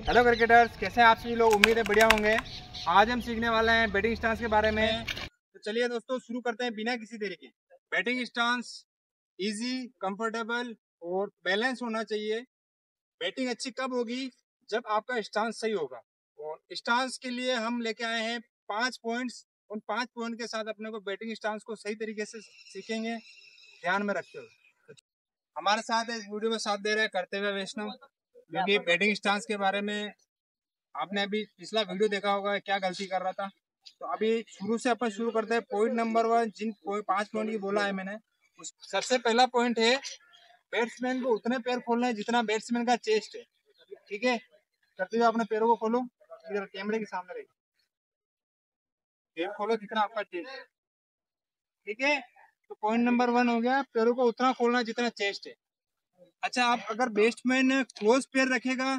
Hello cricketers, कैसे हैं आप सभी लोग। उम्मीद है बढ़िया होंगे। आज हम सीखने वाले हैं बैटिंग स्टांस के बारे में। तो चलिए दोस्तों शुरू करते हैं बिना किसी देरी के। बैटिंग स्टांस इजी, कंफर्टेबल और बैलेंस होना चाहिए। बैटिंग अच्छी कब होगी? जब आपका स्टांस सही होगा। और स्टांस के लिए हम लेके आए हैं 5 पॉइंट्स। उन 5 पॉइंट के साथ अपने को बैटिंग स्टांस को सही तरीके से सीखेंगे, ध्यान में रखते हुए। हमारे साथ इस वीडियो में साथ दे रहे हैं करते हुए वैष्णव, क्योंकि बैटिंग स्टांस के बारे में आपने अभी पिछला वीडियो देखा होगा क्या गलती कर रहा था। तो अभी शुरू से अपन शुरू करते हैं। पॉइंट नंबर 1, जिन 5 पॉइंट की बोला है मैंने, उस सबसे पहला पॉइंट है बैट्समैन को उतने पैर खोलना है जितना बैट्समैन का चेस्ट है। ठीक है, करते हुए अपने पैरों को खोलो, इधर कैमरे के सामने रहिए। पैर खोलो जितना आपका चेस्ट है। ठीक है, तो पॉइंट नंबर 1 हो गया, पैरों को उतना खोलना जितना चेस्ट है। अच्छा, आप अगर बैट्समैन क्लोज पैर रखेगा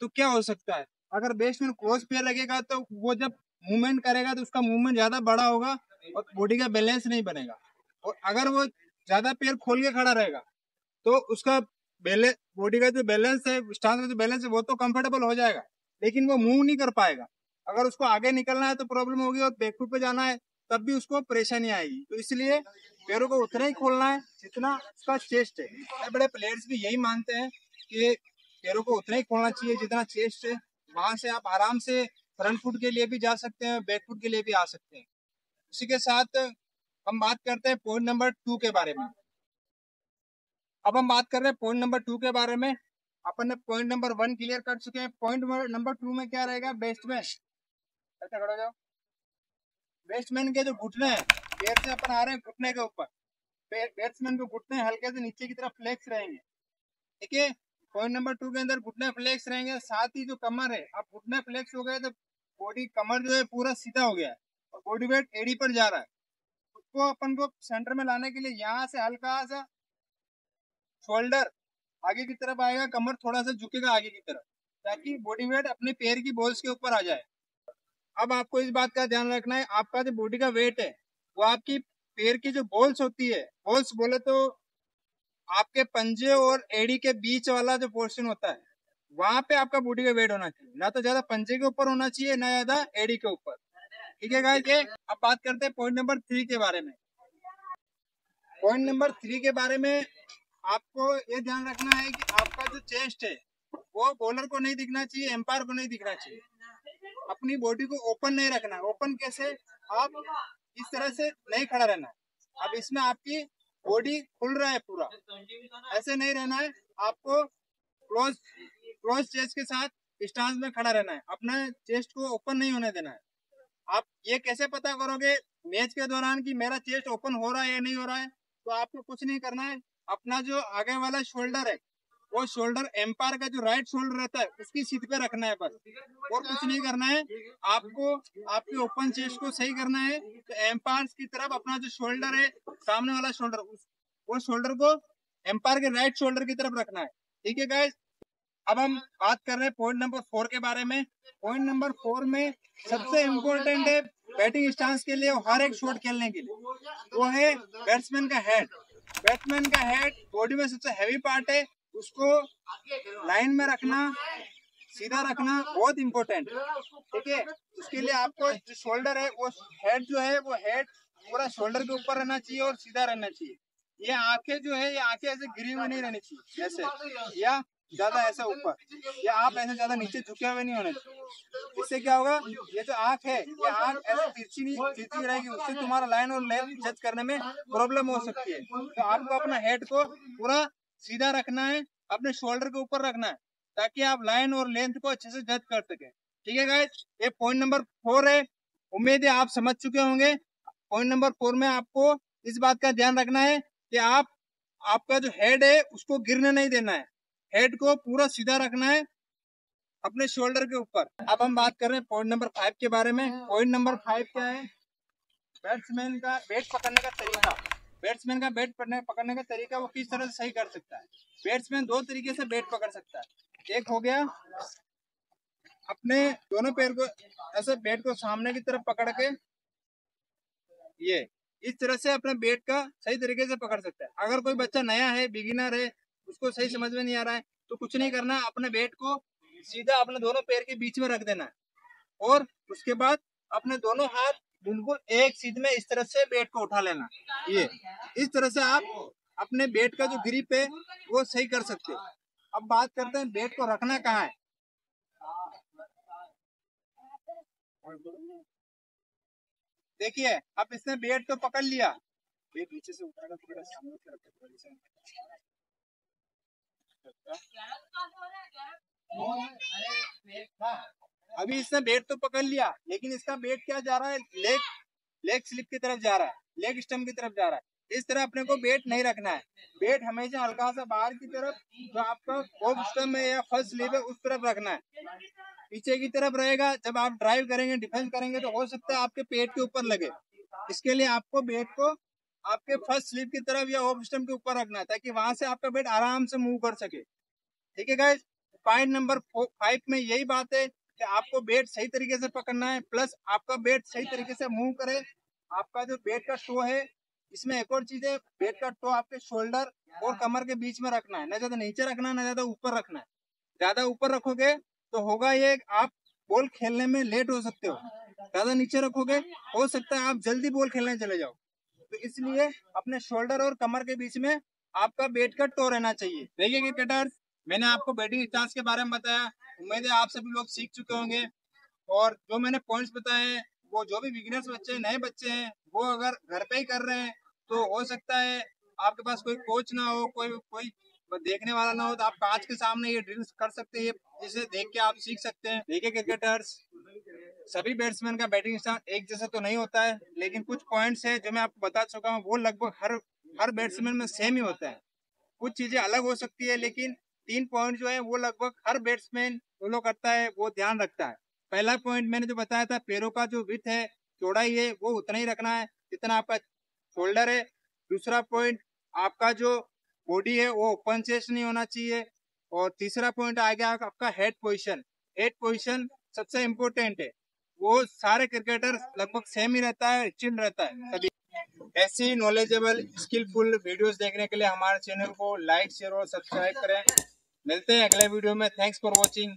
तो क्या हो सकता है? अगर बैट्समैन क्लोज पैर रखेगा तो वो जब मूवमेंट करेगा तो उसका मूवमेंट ज्यादा बड़ा होगा और बॉडी का बैलेंस नहीं बनेगा। और अगर वो ज्यादा पैर खोल के खड़ा रहेगा तो उसका बॉडी का जो बैलेंस है, स्टांस का जो बैलेंस है, वो तो कंफर्टेबल हो जाएगा, लेकिन वो मूव नहीं कर पाएगा। अगर उसको आगे निकलना है तो प्रॉब्लम होगी, और बैकफुट पे जाना है तब भी उसको परेशानी आएगी। तो इसलिए पैरों को उतना ही खोलना है जितना उसका चेस्ट है। बड़े बड़े प्लेयर्स भी यही मानते हैं कि पैरों को उतना ही खोलना चाहिए जितना चेस्ट है। वहां से आप आराम से फ्रंट फुट के लिए भी जा सकते हैं, बैक फुट के लिए भी आ सकते हैं। इसी के साथ हम बात करते हैं पॉइंट नंबर 2 के बारे में। अब हम बात कर रहे हैं पॉइंट नंबर 2 के बारे में। अपन ने पॉइंट नंबर 1 क्लियर कर चुके हैं। पॉइंट नंबर 2 में क्या रहेगा? बैट्समैन, ऐसा खड़ा हो जाओ। बैट्समैन के जो घुटने हैं, पैर से अपन आ रहे हैं घुटने के ऊपर, बैट्समैन के घुटने हल्के से नीचे की तरफ फ्लेक्स रहेंगे। ठीक है, पॉइंट नंबर 2 के अंदर घुटने फ्लेक्स रहेंगे। साथ ही जो कमर है, अब घुटने फ्लेक्स हो गए तो बॉडी, कमर जो है पूरा सीधा हो गया है और बॉडी वेट एड़ी पर जा रहा है। उसको अपन को सेंटर में लाने के लिए यहाँ से हल्का सा शोल्डर आगे की तरफ आएगा, कमर थोड़ा सा झुकेगा आगे की तरफ, ताकि बॉडी वेट अपने पैर की बॉल्स के ऊपर आ जाए। अब आपको इस बात का ध्यान रखना है, आपका जो बॉडी का वेट है वो आपकी पैर की जो बॉल्स होती है, बॉल्स बोले तो आपके पंजे और एड़ी के बीच वाला जो पोर्शन होता है, वहां पे आपका बॉडी का वेट होना चाहिए। ना तो ज्यादा पंजे के ऊपर होना चाहिए, ना ज्यादा एड़ी के ऊपर। ठीक है गाइस, ये अब बात करते हैं पॉइंट नंबर 3 के बारे में। पॉइंट नंबर 3 के बारे में आपको ये ध्यान रखना है कि आपका जो चेस्ट है वो बॉलर को नहीं दिखना चाहिए, एम्पायर को नहीं दिखना चाहिए। अपनी बॉडी को ओपन नहीं रखना। ओपन कैसे? आप इस तरह से नहीं खड़ा रहना है। अब इसमें आपकी बॉडी खुल रहा है पूरा, ऐसे नहीं रहना है। आपको क्लोज क्लोज चेस्ट के साथ स्टांस में खड़ा रहना है। अपना चेस्ट को ओपन नहीं होने देना है। आप ये कैसे पता करोगे मैच के दौरान कि मेरा चेस्ट ओपन हो रहा है या नहीं हो रहा है? तो आपको कुछ नहीं करना है। अपना जो आगे वाला शोल्डर है, वो शोल्डर एम्पायर का जो राइट शोल्डर रहता है उसकी सीट पे रखना है बस, और कुछ नहीं करना है। आपको आपके ओपन चेस्ट को सही करना है। तो एम्पायर की तरफ अपना जो शोल्डर है, सामने वाला शोल्डर, वो शोल्डर को एम्पायर के राइट शोल्डर की तरफ रखना है। ठीक है गाइस, अब हम बात कर रहे हैं पॉइंट नंबर 4 के बारे में। पॉइंट नंबर 4 में सबसे इम्पोर्टेंट है बैटिंग स्टांस के लिए, हर एक शॉट खेलने के लिए, वो है बैट्समैन का हेड। बैट्समैन का हेड बॉडी में सबसे हैवी पार्ट है, उसको लाइन में रखना, सीधा रखना बहुत इम्पोर्टेंट है। ठीक है, उसके लिए आपको जो शोल्डर है, वो हेड जो है, वो हेड पूरा शोल्डर के ऊपर रहना चाहिए और सीधा रहना चाहिए। ये आंखें जो है, ये आंखें ऐसे गिरी हुई नहीं रहनी चाहिए ऐसे, या ज्यादा ऐसा ऊपर, या आप ऐसे ज्यादा नीचे झुके हुए नहीं होने चाहिए। इससे क्या होगा, ये जो आंख है, ये आंख ऐसे तिरछी नहीं, तिरछी रहेगी, उससे तुम्हारा लाइन और लेंथ जज करने में प्रॉब्लम हो सकती है। तो आपको अपना हेड को पूरा सीधा रखना है, अपने शोल्डर के ऊपर रखना है, ताकि आप लाइन और लेंथ को अच्छे से जज कर सके। ठीक है गाइस, ये पॉइंट नंबर 4 है। उम्मीद है आप समझ चुके होंगे। पॉइंट नंबर 4 में आपको इस बात का ध्यान रखना है कि आपका जो हेड है उसको गिरने नहीं देना है। हेड को पूरा सीधा रखना है अपने शोल्डर के ऊपर। अब हम बात कर रहे हैं पॉइंट नंबर 5 के बारे में। पॉइंट नंबर 5 क्या है? बैट्समैन का बैट पकड़ने का तरीका। बैट्समैन का बैट पकड़ने का तरीका वो किस तरह से सही कर सकता है? बैट्समैन 2 तरीके से बैट पकड़ सकता है। एक हो गया अपने दोनों पैर को ऐसे बैट को सामने की तरफ पकड़ के, ये इस तरह से अपने बैट का सही तरीके से पकड़ सकता है। अगर कोई बच्चा नया है, बिगिनर है, उसको सही समझ में नहीं आ रहा है, तो कुछ नहीं करना, अपने बैट को सीधा अपने दोनों पैर के बीच में रख देना है और उसके बाद अपने दोनों हाथ बिल्कुल एक सीध में इस तरह से बैट को उठा लेना। ये इस तरह से आप अपने बैट का जो ग्रिप है वो सही कर सकते हो। अब बात करते हैं बैट को रखना कहाँ है। देखिए अब इसने बैट तो पकड़ लिया, बैट नीचे से उठाना पड़ेगा, सामने से रखना। अभी इसने बैट तो पकड़ लिया लेकिन इसका बैट क्या जा रहा है, लेग स्लिप की तरफ जा रहा है, लेग स्टम्प की तरफ जा रहा है। इस तरह अपने को बैट नहीं रखना है। बैट हमेशा हल्का सा बाहर की तरफ, जो आपका ऑफ स्टम्प है या फर्स्ट स्लिप है उस तरफ रखना है। पीछे की तरफ रहेगा, जब आप ड्राइव करेंगे, डिफेंस करेंगे तो हो सकता है आपके पेट के ऊपर लगे। इसके लिए आपको बैट को आपके फर्स्ट स्लिप की तरफ या ऑफ स्टम्प के ऊपर रखना है ताकि वहां से आपका बैट आराम से मूव कर सके। ठीक है गाइस, पॉइंट नंबर 5 में यही बात है कि आपको बैट सही तरीके से पकड़ना है, प्लस आपका बैट सही तरीके से मूव करे। आपका जो बैट का टो है, इसमें एक और चीज है, बैट का टो आपके शोल्डर और कमर के बीच में रखना है, ना ज्यादा नीचे रखना है ना ज्यादा ऊपर रखना है। ज्यादा ऊपर रखोगे तो होगा ये आप बॉल खेलने में लेट हो सकते हो, ज्यादा नीचे रखोगे हो सकता है आप जल्दी बॉल खेलने चले जाओ। तो इसलिए अपने शोल्डर और कमर के बीच में आपका बैट का टो रहना चाहिए। देखिए क्रिकेटर्स, मैंने आपको बैटिंग स्टांस के बारे में बताया, उम्मीद है आप सभी लोग सीख चुके होंगे। और जो मैंने पॉइंट्स बताए हैं वो जो भी बिगिनर्स बच्चे हैं, नए बच्चे हैं, वो अगर घर पे ही कर रहे हैं तो हो सकता है आपके पास कोई कोच ना हो, कोई देखने वाला ना हो, तो आप कांच के सामने ये ड्रिल्स कर सकते हैं, जिसे देख के आप सीख सकते हैं। देखिए क्रिकेटर्स, सभी बैट्समैन का बैटिंग स्टांस एक जैसा तो नहीं होता है, लेकिन कुछ पॉइंट्स है जो मैं आपको बता चुका हूँ, वो लगभग हर बैट्समैन में सेम ही होता है। कुछ चीजें अलग हो सकती है, लेकिन 3 पॉइंट जो है वो लगभग हर बैट्समैन फॉलो करता है, वो ध्यान रखता है। पहला पॉइंट मैंने जो बताया था, पैरों का जो विड्थ है, चौड़ाई है, वो उतना ही रखना है जितना आपका शोल्डर है। दूसरा पॉइंट, आपका जो बॉडी है वो ओपन चेस्ट नहीं होना चाहिए। और तीसरा पॉइंट आ गया आपका हेड पोजीशन। हेड पोजीशन सबसे इम्पोर्टेंट है, वो सारे क्रिकेटर लगभग सेम ही रहता है, चिल रहता है सभी। ऐसी नॉलेजेबल स्किलफुल वीडियोस देखने के लिए हमारे चैनल को लाइक शेयर और सब्सक्राइब करें। मिलते हैं अगले वीडियो में। Thanks for watching.